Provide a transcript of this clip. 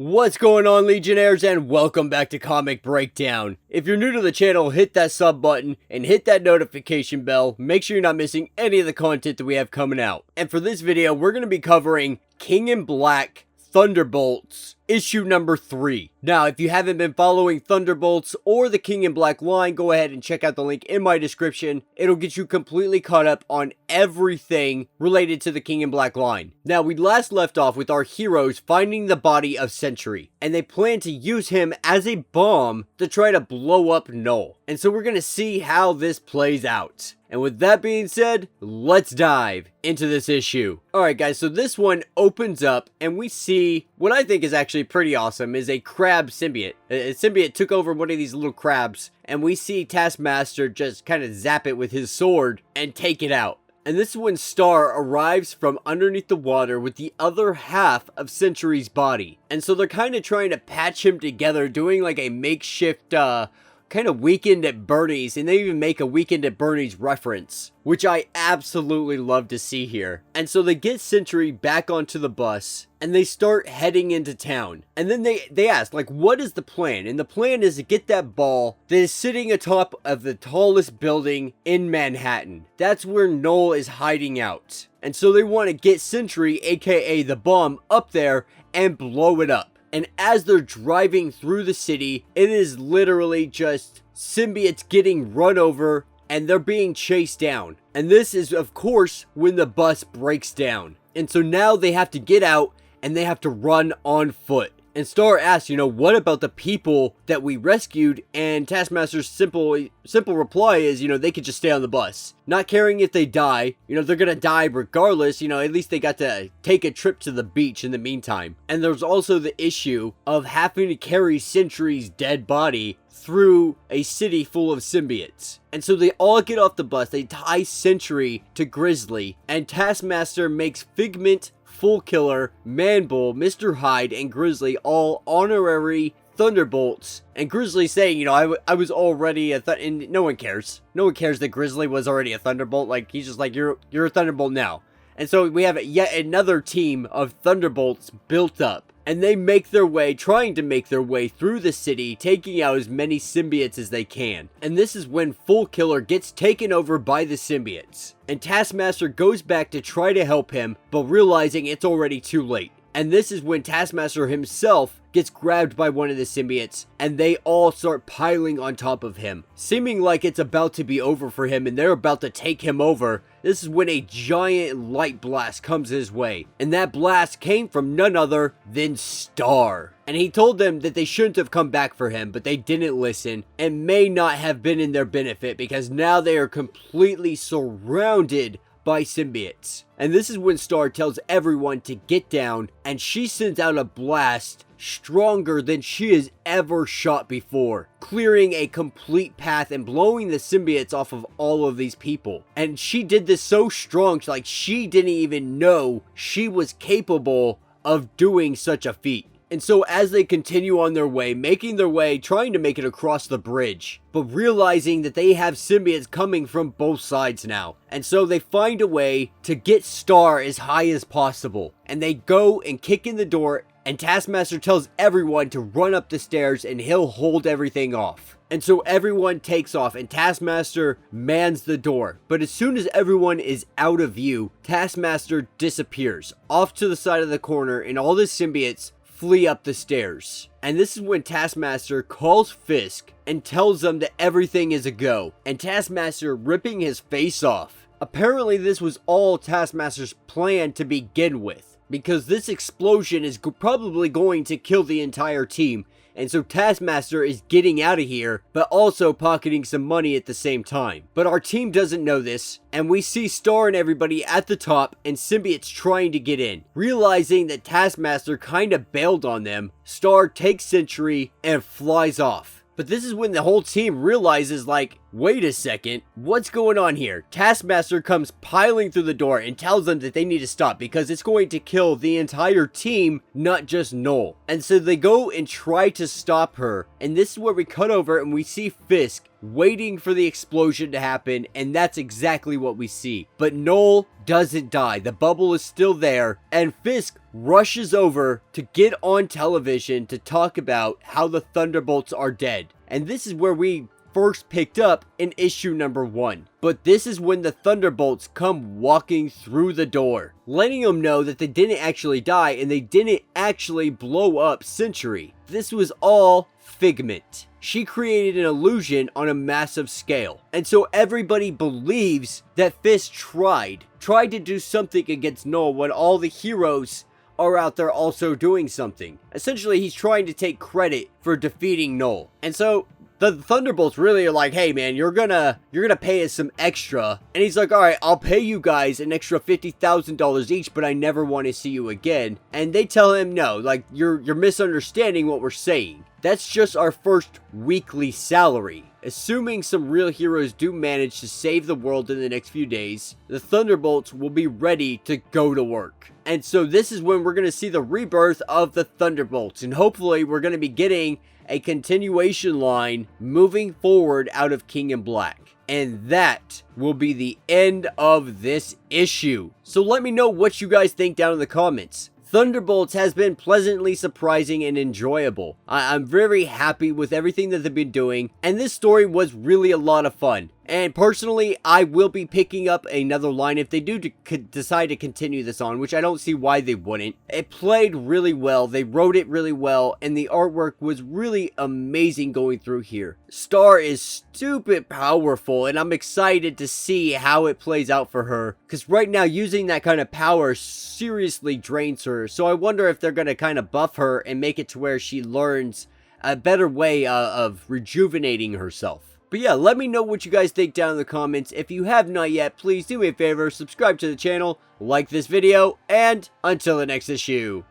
What's going on, Legionnaires, and welcome back to Comic Breakdown. If you're new to the channel, hit that sub button and hit that notification bell. Make sure you're not missing any of the content that we have coming out. And for this video, we're going to be covering King in Black Thunderbolts, issue number 3. Now, if you haven't been following Thunderbolts or the King in Black line, go ahead and check out the link in my description. It'll get you completely caught up on everything related to the King in Black line. Now, we last left off with our heroes finding the body of Sentry, and they plan to use him as a bomb to try to blow up Null. And so we're going to see how this plays out. And with that being said, let's dive into this issue. Alright guys, so this one opens up and we see what I think is actually pretty awesome is a crab symbiote. A symbiote took over one of these little crabs and we see Taskmaster just kind of zap it with his sword and take it out. And this is when Star arrives from underneath the water with the other half of Sentry's body. And so they're kind of trying to patch him together, doing like a makeshift kind of Weekend at Bernie's, and they even make a Weekend at Bernie's reference, which I absolutely love to see here. And so they get Sentry back onto the bus and they start heading into town. And then they ask, like, what is the plan? And the plan is to get that ball that is sitting atop of the tallest building in Manhattan. That's where Null is hiding out. And so they want to get Sentry, aka the bomb, up there and blow it up. And as they're driving through the city, it is literally just symbiotes getting run over and they're being chased down. And this is, of course, when the bus breaks down. And so now they have to get out and they have to run on foot. And Star asks, what about the people that we rescued? And Taskmaster's simple reply is, they could just stay on the bus. Not caring if they die, they're gonna die regardless, at least they got to take a trip to the beach in the meantime. And there's also the issue of having to carry Sentry's dead body through a city full of symbiotes. And so they all get off the bus, they tie Sentry to Grizzly, and Taskmaster makes Figment, Full Killer, Manbull, Mr. Hyde, and Grizzly all honorary Thunderbolts. And Grizzly saying, I was already and no one cares. No one cares that Grizzly was already a Thunderbolt. Like, he's just like, you're a Thunderbolt now. And so we have yet another team of Thunderbolts built up. And they trying to make their way through the city, taking out as many symbiotes as they can. And this is when Full Killer gets taken over by the symbiotes. And Taskmaster goes back to try to help him, but realizing it's already too late. And this is when Taskmaster himself gets grabbed by one of the symbiotes, and they all start piling on top of him, seeming like it's about to be over for him and they're about to take him over. This is when a giant light blast comes his way, and that blast came from none other than Star. And he told them that they shouldn't have come back for him, but they didn't listen, and may not have been in their benefit because now they are completely surrounded by symbiotes. And this is when Star tells everyone to get down, and she sends out a blast stronger than she has ever shot before, clearing a complete path and blowing the symbiotes off of all of these people. And she did this so strong, like she didn't even know she was capable of doing such a feat. And so as they continue on their way, trying to make it across the bridge, but realizing that they have symbiotes coming from both sides now. And so they find a way to get Star as high as possible. And they go and kick in the door, and Taskmaster tells everyone to run up the stairs and he'll hold everything off. And so everyone takes off and Taskmaster mans the door. But as soon as everyone is out of view, Taskmaster disappears off to the side of the corner and all the symbiotes flee up the stairs. And this is when Taskmaster calls Fisk and tells them that everything is a go. And Taskmaster ripping his face off. Apparently this was all Taskmaster's plan to begin with, because this explosion is probably going to kill the entire team. And so Taskmaster is getting out of here, but also pocketing some money at the same time. But our team doesn't know this, and we see Star and everybody at the top and symbiotes trying to get in. Realizing that Taskmaster kind of bailed on them, Star takes Sentry and flies off. But this is when the whole team realizes, like, wait a second, what's going on here? Taskmaster comes piling through the door and tells them that they need to stop because it's going to kill the entire team, not just Null. And so they go and try to stop her. And this is where we cut over and we see Fisk waiting for the explosion to happen, and that's exactly what we see. But Noel doesn't die. The bubble is still there, and Fisk rushes over to get on television to talk about how the Thunderbolts are dead. And this is where we first picked up in issue number 1. But this is when the Thunderbolts come walking through the door, letting them know that they didn't actually die and they didn't actually blow up Sentry. This was all Figment. She created an illusion on a massive scale. And so everybody believes that Fisk tried to do something against Noel when all the heroes are out there also doing something. Essentially, he's trying to take credit for defeating Noel. And so the Thunderbolts really are like, hey man, you're gonna pay us some extra. And he's like, alright, I'll pay you guys an extra $50,000 each, but I never want to see you again. And they tell him, no, like, you're misunderstanding what we're saying. That's just our first weekly salary. Assuming some real heroes do manage to save the world in the next few days, the Thunderbolts will be ready to go to work. And so this is when we're going to see the rebirth of the Thunderbolts. And hopefully we're going to be getting a continuation line moving forward out of King in Black. And that will be the end of this issue. So let me know what you guys think down in the comments. Thunderbolts has been pleasantly surprising and enjoyable. I'm very happy with everything that they've been doing, and this story was really a lot of fun. And personally, I will be picking up another line if they do decide to continue this on, which I don't see why they wouldn't. It played really well, they wrote it really well, and the artwork was really amazing going through here. Star is stupid powerful, and I'm excited to see how it plays out for her, because right now using that kind of power seriously drains her, so I wonder if they're going to kind of buff her and make it to where she learns a better way of rejuvenating herself. But yeah, let me know what you guys think down in the comments. If you have not yet, please do me a favor, subscribe to the channel, like this video, and until the next issue.